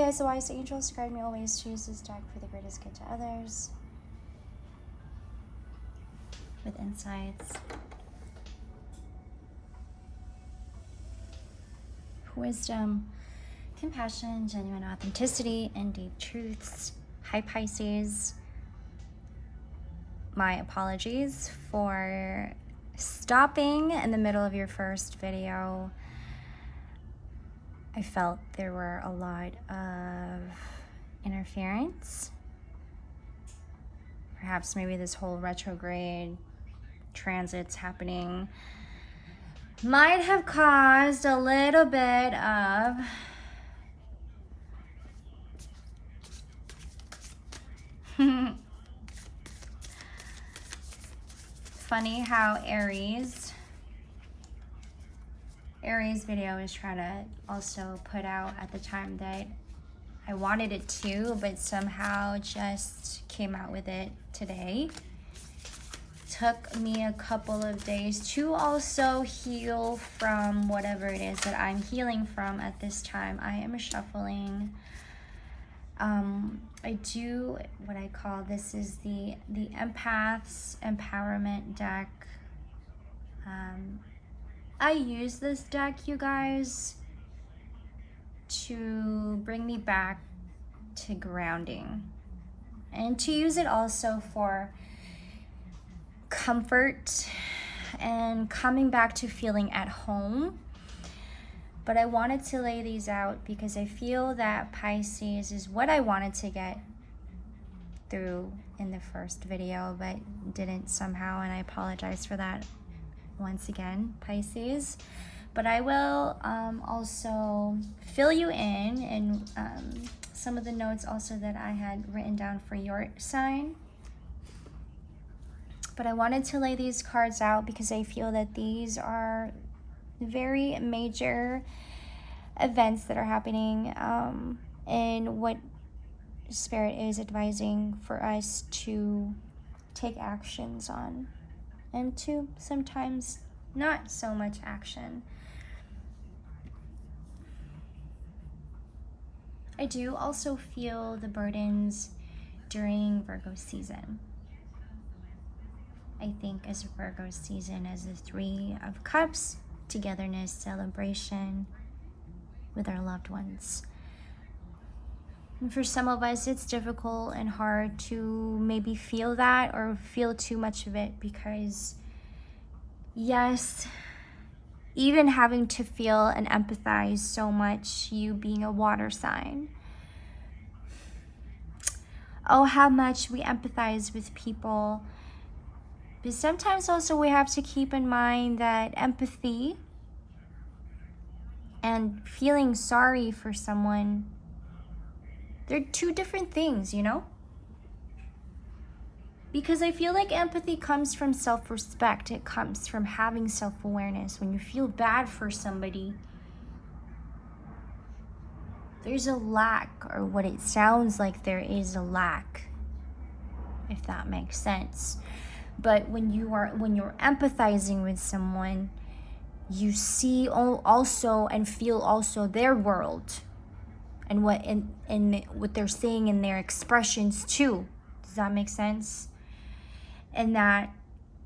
as a wise angel, guide me always to use this deck for the greatest good to others. With insights. Wisdom, compassion, genuine authenticity, and deep truths. Hi Pisces. My apologies for stopping in the middle of your first video. I felt there were a lot of interference. Perhaps maybe this whole retrograde transits happening might have caused a little bit of funny how Aries video is trying to also put out at the time that I wanted it to, but somehow just came out with it today. Took me a couple of days to also heal from whatever it is that I'm healing from at this time. I am shuffling. I do what I call, this is the Empath's Empowerment deck. I use this deck, you guys, to bring me back to grounding, and to use it also for comfort and coming back to feeling at home. But I wanted to lay these out because I feel that Pisces is what I wanted to get through in the first video, but didn't somehow, and I apologize for that once again, Pisces. But I will also fill you in and some of the notes also that I had written down for your sign. But I wanted to lay these cards out because I feel that these are very major events that are happening, and what Spirit is advising for us to take actions on, and to sometimes not so much action. I do also feel the burdens during Virgo season. I think as Virgo season, as the Three of Cups, togetherness, celebration with our loved ones. And for some of us, it's difficult and hard to maybe feel that or feel too much of it because, yes, even having to feel and empathize so much, you being a water sign. Oh, how much we empathize with people. But sometimes also we have to keep in mind that empathy and feeling sorry for someone, they're two different things, you know? Because I feel like empathy comes from self-respect. It comes from having self-awareness. When you feel bad for somebody, there's a lack, or what it sounds like there is a lack, if that makes sense. But when you're empathizing with someone, you see also and feel also their world and what they're saying in their expressions too. Does that make sense? And that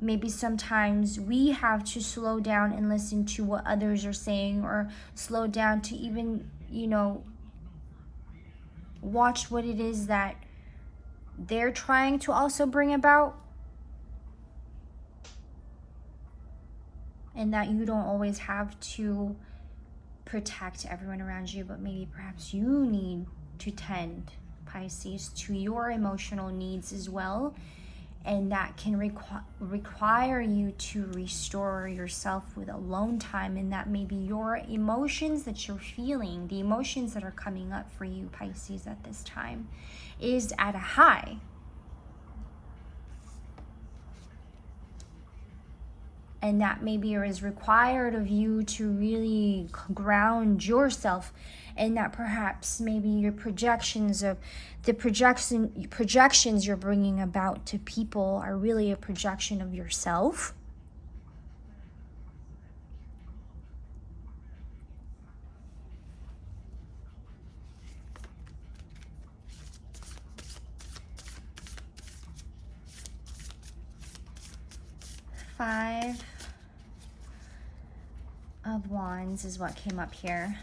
maybe sometimes we have to slow down and listen to what others are saying, or slow down to even, watch what it is that they're trying to also bring about. And that you don't always have to protect everyone around you, but maybe perhaps you need to tend, Pisces, to your emotional needs as well. And that can require you to restore yourself with alone time, and that maybe your emotions that you're feeling, the emotions that are coming up for you, Pisces, at this time, is at a high. And that maybe is required of you to really ground yourself, and that perhaps maybe your projections of the projections you're bringing about to people are really a projection of yourself. 5 of Wands is what came up here.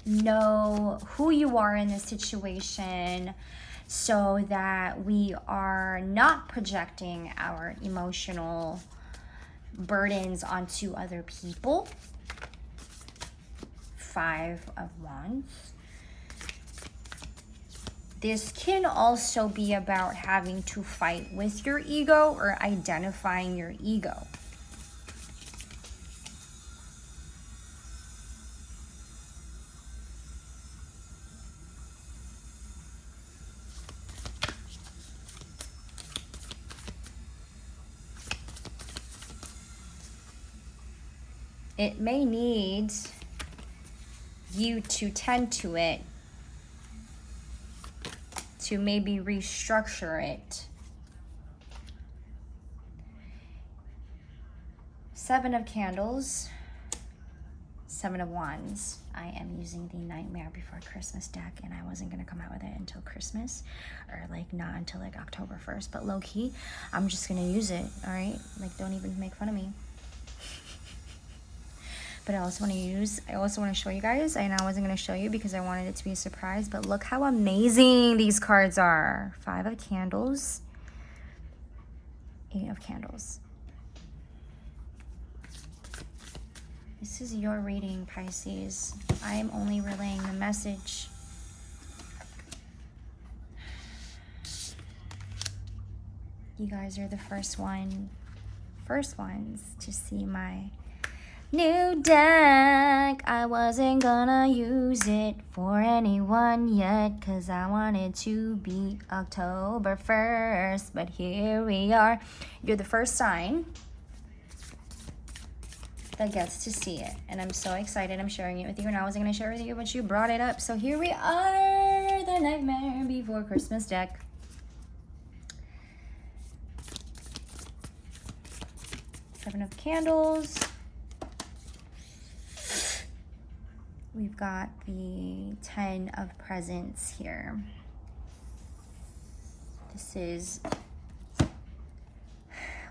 Know who you are in this situation so that we are not projecting our emotional burdens onto other people. 5 of Wands. This can also be about having to fight with your ego or identifying your ego. It may need you to tend to it, to maybe restructure it. 7 of Candles, 7 of Wands. I am using the Nightmare Before Christmas deck, and I wasn't going to come out with it until Christmas, or like not until like October 1st, but low key, I'm just going to use it, all right? Like, don't even make fun of me. But I also want to show you guys. I know I wasn't going to show you because I wanted it to be a surprise, but look how amazing these cards are. 5 of Candles, 8 of Candles. This is your reading, Pisces. I am only relaying the message. You guys are the first ones to see my new deck. I wasn't gonna use it for anyone yet, cause I wanted to be October 1st, but here we are. You're the first sign that gets to see it, and I'm so excited. I'm sharing it with you, and I wasn't gonna share it with you, but you brought it up, so here we are. The Nightmare Before Christmas deck. Seven of Candles. We've got the 10 of Presents here. This is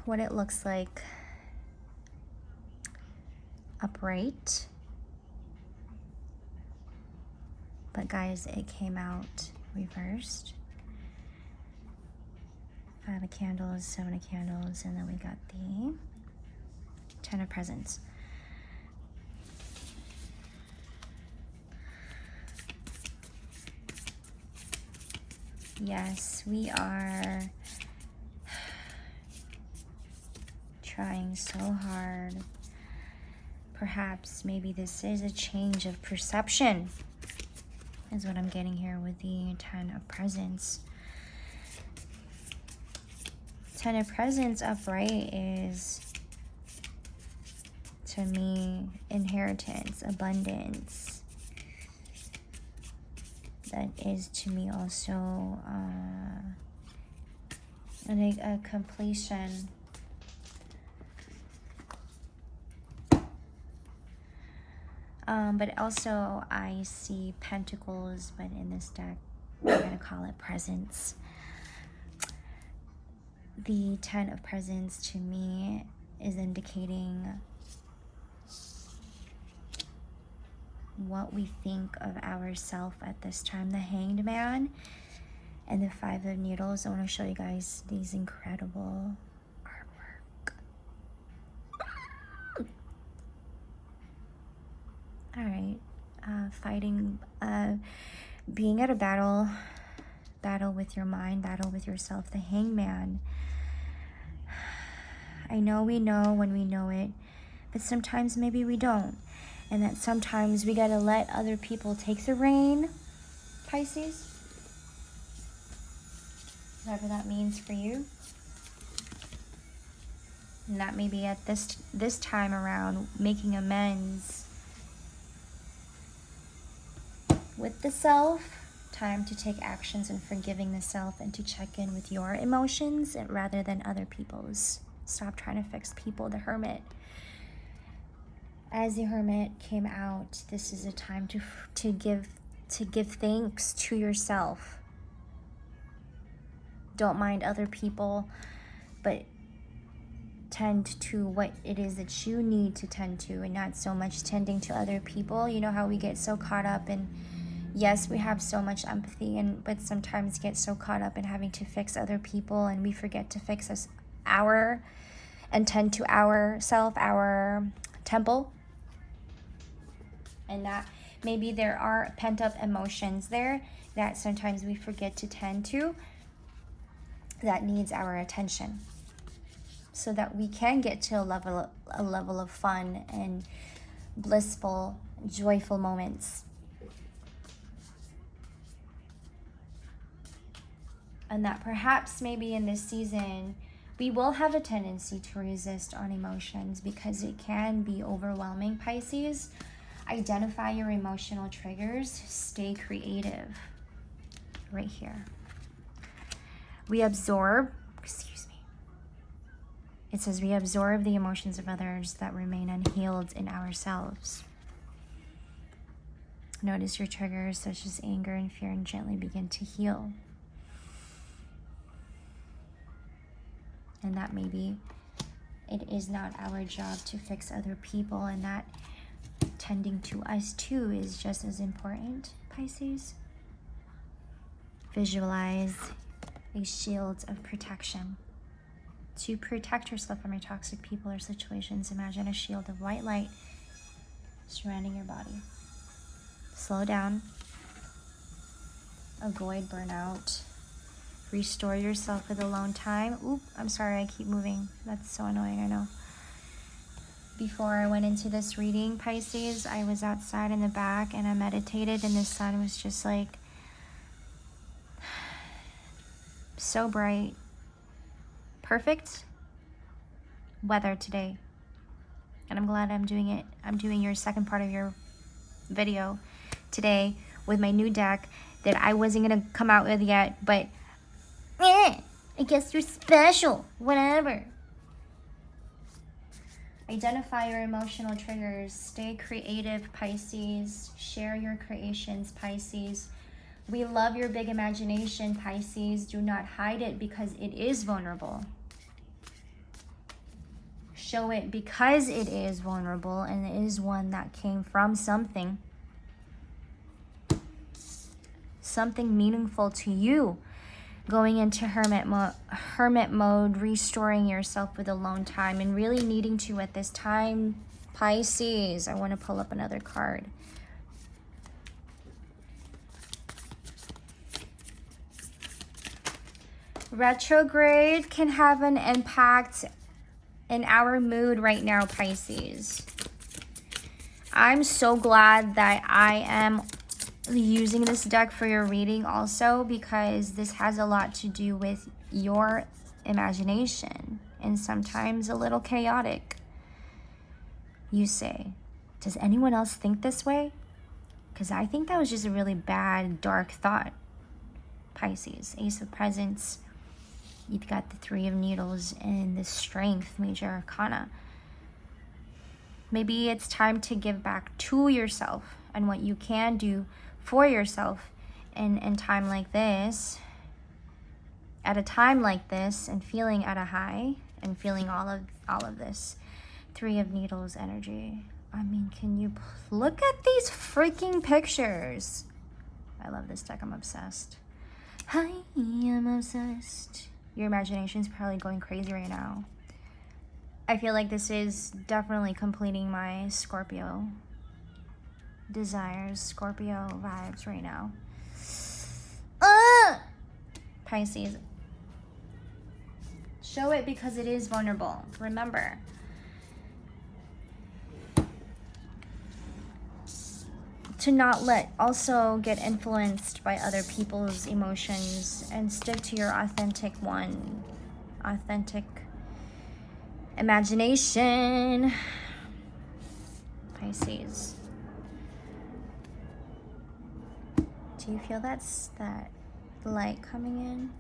what it looks like upright. But guys, it came out reversed. 5 of Candles, 7 of Candles, and then we got the 10 of Presents. Yes, we are trying so hard. Perhaps maybe this is a change of perception, is what I'm getting here with the 10 of Presents. 10 of Presents upright is, to me, inheritance, abundance. That is to me also a completion. But also I see Pentacles, but in this deck we're going to call it Presents. The 10 of Presents to me is indicating what we think of ourselves at this time. The Hanged Man and the 5 of Needles. I want to show you guys these incredible artwork. All right, fighting, being at a battle with your mind, battle with yourself. The Hanged Man. I know we know when we know it, but sometimes maybe we don't. And that sometimes we gotta let other people take the reign, Pisces. Whatever that means for you. And that may be at this time around making amends with the self. Time to take actions and forgiving the self and to check in with your emotions rather than other people's. Stop trying to fix people. The Hermit. As the Hermit came out, this is a time to give thanks to yourself. Don't mind other people, but tend to what it is that you need to tend to, and not so much tending to other people. You know how we get so caught up in, yes, we have so much empathy, but sometimes get so caught up in having to fix other people, and we forget to fix and tend to ourself, our temple. And that maybe there are pent-up emotions there that sometimes we forget to tend to, that needs our attention, so that we can get to a level of fun and blissful, joyful moments. And that perhaps maybe in this season, we will have a tendency to resist on emotions because it can be overwhelming, Pisces. Identify your emotional triggers. Stay creative. Right here. We absorb, it says we absorb the emotions of others that remain unhealed in ourselves. Notice your triggers such as anger and fear and gently begin to heal. And that maybe it is not our job to fix other people, and that tending to us too is just as important, Pisces. Visualize a shield of protection. To protect yourself from toxic people or situations, imagine a shield of white light surrounding your body. Slow down. Avoid burnout. Restore yourself with alone time. Oop, I'm sorry, I keep moving. That's so annoying, I know. Before I went into this reading, Pisces, I was outside in the back and I meditated, and the sun was just like so bright. Perfect weather today. And I'm glad I'm doing it. I'm doing your second part of your video today with my new deck that I wasn't going to come out with yet, but I guess you're special. Whatever. Identify your emotional triggers. Stay creative, Pisces. Share your creations, Pisces. We love your big imagination, Pisces. Do not hide it because it is vulnerable. Show it because it is vulnerable and it is one that came from something meaningful to you. Going into hermit mode, restoring yourself with alone time, and really needing to at this time, Pisces. I want to pull up another card. Retrograde can have an impact in our mood right now, Pisces. I'm so glad that I am using this deck for your reading also, because this has a lot to do with your imagination and sometimes a little chaotic. You say, does anyone else think this way? Because I think that was just a really bad, dark thought. Pisces, Ace of Presents. You've got the Three of Needles and the Strength, Major Arcana. Maybe it's time to give back to yourself and what you can do for yourself in time like this, at a time like this, and feeling at a high and feeling all of this Three of Needles energy. I mean, can you look at these freaking pictures? I love this deck. I'm obsessed. I am obsessed. Your imagination's probably going crazy right now. I feel like this is definitely completing my Scorpio desires, Scorpio vibes right now. Pisces. Show it because it is vulnerable. Remember. To not also get influenced by other people's emotions, and stick to your authentic imagination. Pisces. Do you feel that light coming in?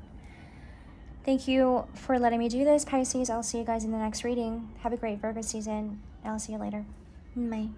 Thank you for letting me do this, Pisces. I'll see you guys in the next reading. Have a great Virgo season. I'll see you later. Bye.